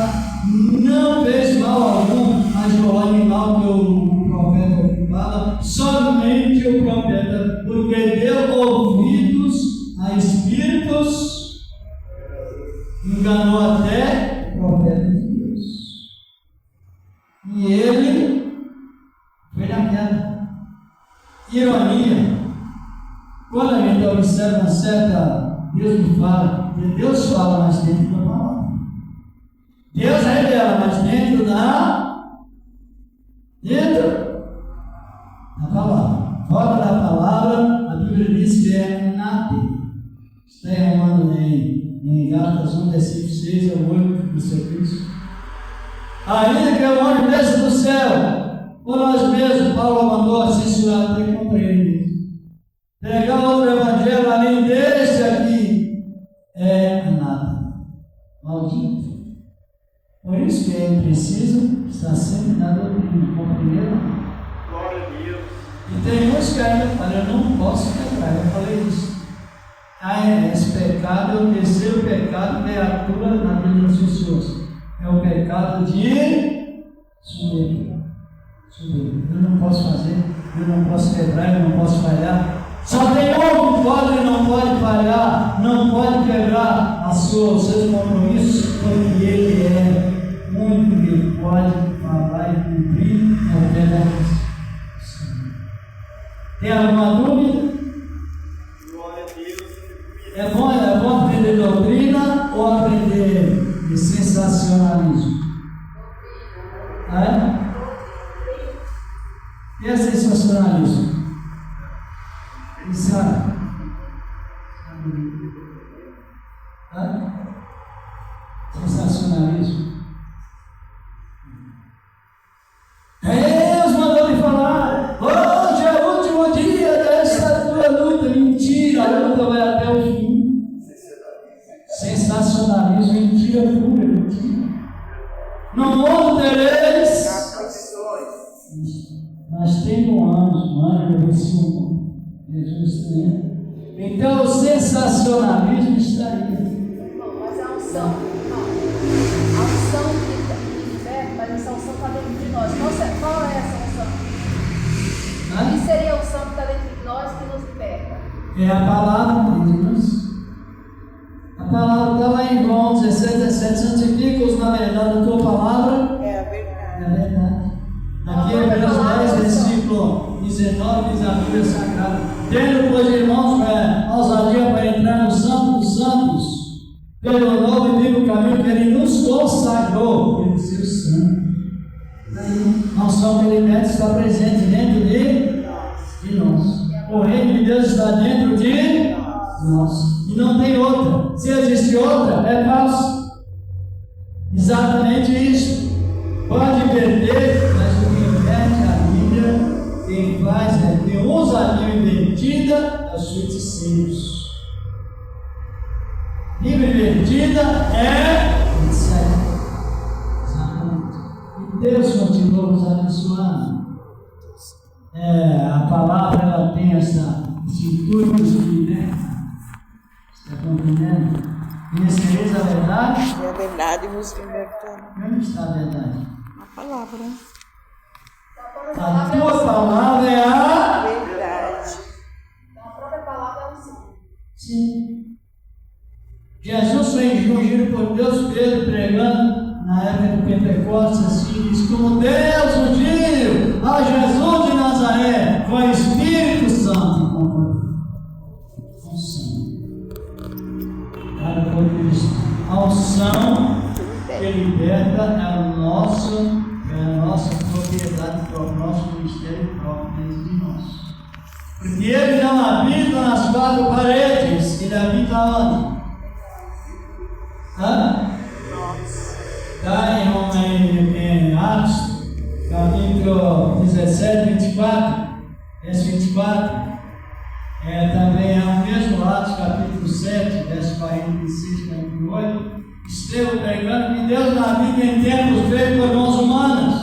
não fez mal algum, mas o animal que o profeta fala, somente o profeta, porque deu ouvidos a espíritos, enganou até o profeta de Deus. E ele foi na queda. Ironia, quando a gente observa uma certa, Deus me fala, Deus fala, mas dentro da palavra. Deus revela, mas dentro da palavra. Fora da palavra, a Bíblia diz que é anátema. Está errando em Gálatas 1, versículo 6 ao 8 do serviço. Ainda que o anjo desça do céu, por nós mesmos, Paulo mandou a censurar até contra ele. Pregar outro evangelho além desse aqui é anátema, maldito. Por isso que é preciso estar sempre na doutrina, compreendeu? Glória a Deus. E tem muitos que ainda falam: eu não posso pecar. Eu falei isso. Esse pecado é o terceiro pecado que atua na vida das pessoas. É o pecado de soberba. Eu não posso fazer, eu não posso quebrar, eu não posso falhar. Só tem um que pode e não pode falhar, não pode quebrar os seus compromissos, porque ele é o único que pode falar e cumprir qualquer coisa. Tem alguma dúvida? Glória a Deus. É bom aprender doutrina ou aprender sensacionalismo? E é sensacionalismo? Sabe? Sensacionalismo. Deus mandou me falar, hoje é o último dia dessa tua luta. Mentira, a luta vai até o fim. Sensacionalismo, mentira pura, mentira. No mundo tereis, mas tem um anjo, eu venci o mundo. Jesus tem. Então o sensacionalismo está aí. Mas a unção, a unção que liberta, mas essa unção está dentro de nós. Qual é essa unção? O que seria a unção que está dentro de nós que nos liberta? É a palavra de Deus. A palavra está lá em João 17, 17. Santifica-os na verdade, a tua palavra É a verdade. é a verdade. Aqui é Hebreus 10, versículo 19, diz a Bíblia Sagrada: tendo, pois, irmãos, ousadia para entrar no Santo dos Santos, pelo novo e vivo caminho que Ele nos consagrou pelo seu sangue. A unção que Ele mete está presente dentro de nós. O reino de Deus está dentro de nós. E não tem outra. Se existe outra, é falso. Exatamente isso. Pode perder, mas o que inverte a Bíblia, quem faz é ter ousadia invertida aos feiticeiros. Bíblia invertida é feitiçaria. Exatamente. E Deus continua nos abençoando. A palavra ela tem esse intuito de libertar. Está compreendendo? Conhecereis a verdade? E a verdade nos libertou. Onde está a verdade? A palavra. A tua palavra é a Verdade. Então a própria palavra é a unção. Sim. Jesus foi ungido por Deus, Pedro pregando na época do Pentecostes, assim, diz: como Deus ungiu a Jesus de Nazaré, foi o Espírito Santo com poder. Unção. Cara, por Cristo. A unção que liberta é a nossa propriedade, o nosso ministério próprio dentro de nós. Porque Ele não habita nas quatro paredes, Ele habita onde? Está em Atos, capítulo 17, 24, verso 24. Também é o mesmo Atos, capítulo 7, verso 46, 48. Estevão pregando que Deus não habita em templos feitos por mãos humanas.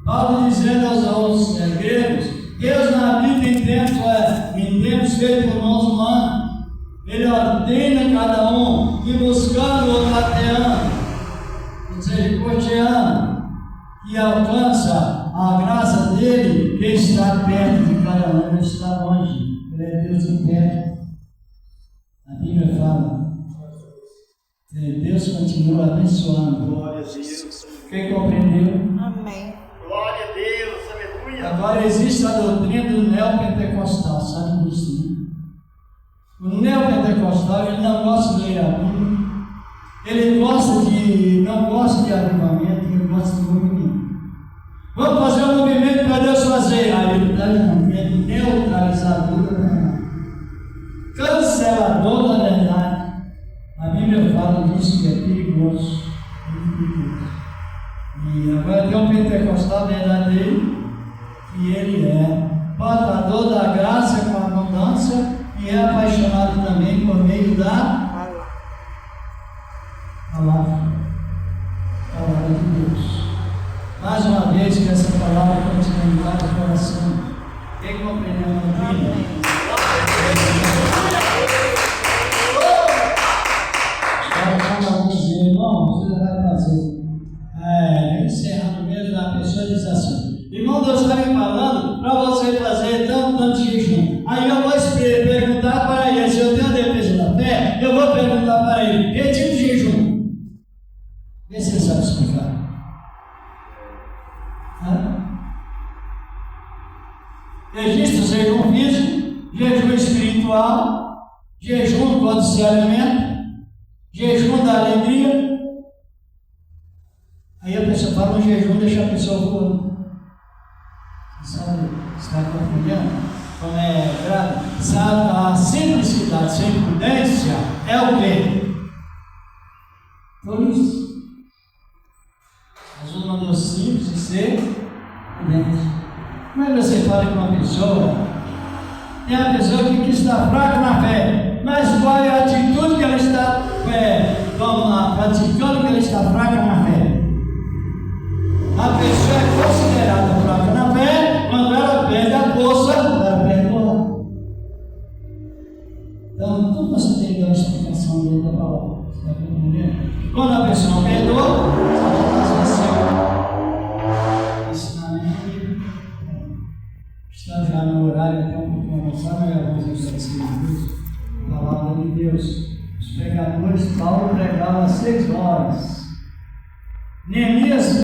Paulo dizendo aos gregos: Deus não habita em templos feitos por mãos humanas. Ele ordena cada um e buscando o tateando, misericordiano, que alcança a graça dele, ele está perto de cada um, ele está longe, ele é Deus de perto. A Bíblia fala, Deus continua abençoando. Glória a Deus. Quem compreendeu? Amém. Glória a Deus. Aleluia. Agora existe a doutrina do neopentecostal, sabe disso, né? O neopentecostal, ele não gosta de ler a Bíblia, ele não gosta de avivamento, ele gosta de movimento. Vamos fazer um movimento para Deus fazer. A Bíblia é neutralizador da verdade, cancelador da verdade. A Bíblia fala disso, que é perigoso, muito perigoso. E agora tem um pentecostal verdadeiro, que ele é portador da graça com abundância e é apaixonado também por meio da palavra de Deus. Mais uma vez que essa palavra continue em cada coração. Quem compreendeu a doutrina? Agora vamos dizer, irmão, você vai fazer. Encerrando mesmo, a pessoa diz assim: irmão, Deus está me falando para você fazer tanto de jejum. Aí eu vou perguntar para ele, se eu tenho a defesa da fé, eu vou perguntar para ele: que tipo de jejum? Vê se ele sabe explicar. Existe o jejum físico, jejum espiritual, jejum quando se alimenta, jejum da alegria. Aí a pessoa fala no jejum, deixa a pessoa voando. Sabe? Está compreendendo? Como é grave? Sabe? A simplicidade sem prudência é o quê? Tolice. Jesus mandou simples de ser prudente. Mas você fala com uma pessoa, tem uma pessoa que está fraca na fé, mas qual é a atitude que ela está praticando que ela está fraca na fé? A pessoa é considerada fraca na fé quando ela perde a força para perdoar. Então, tudo você tem que dar uma explicação dentro da palavra. Você está compreendendo? Quando a pessoa perdoa, ensinamento está já no horário, até um pouco avançado, mas vamos estar seguindo a palavra de Deus. Os pregadores, Paulo pregava 6 horas. Neemias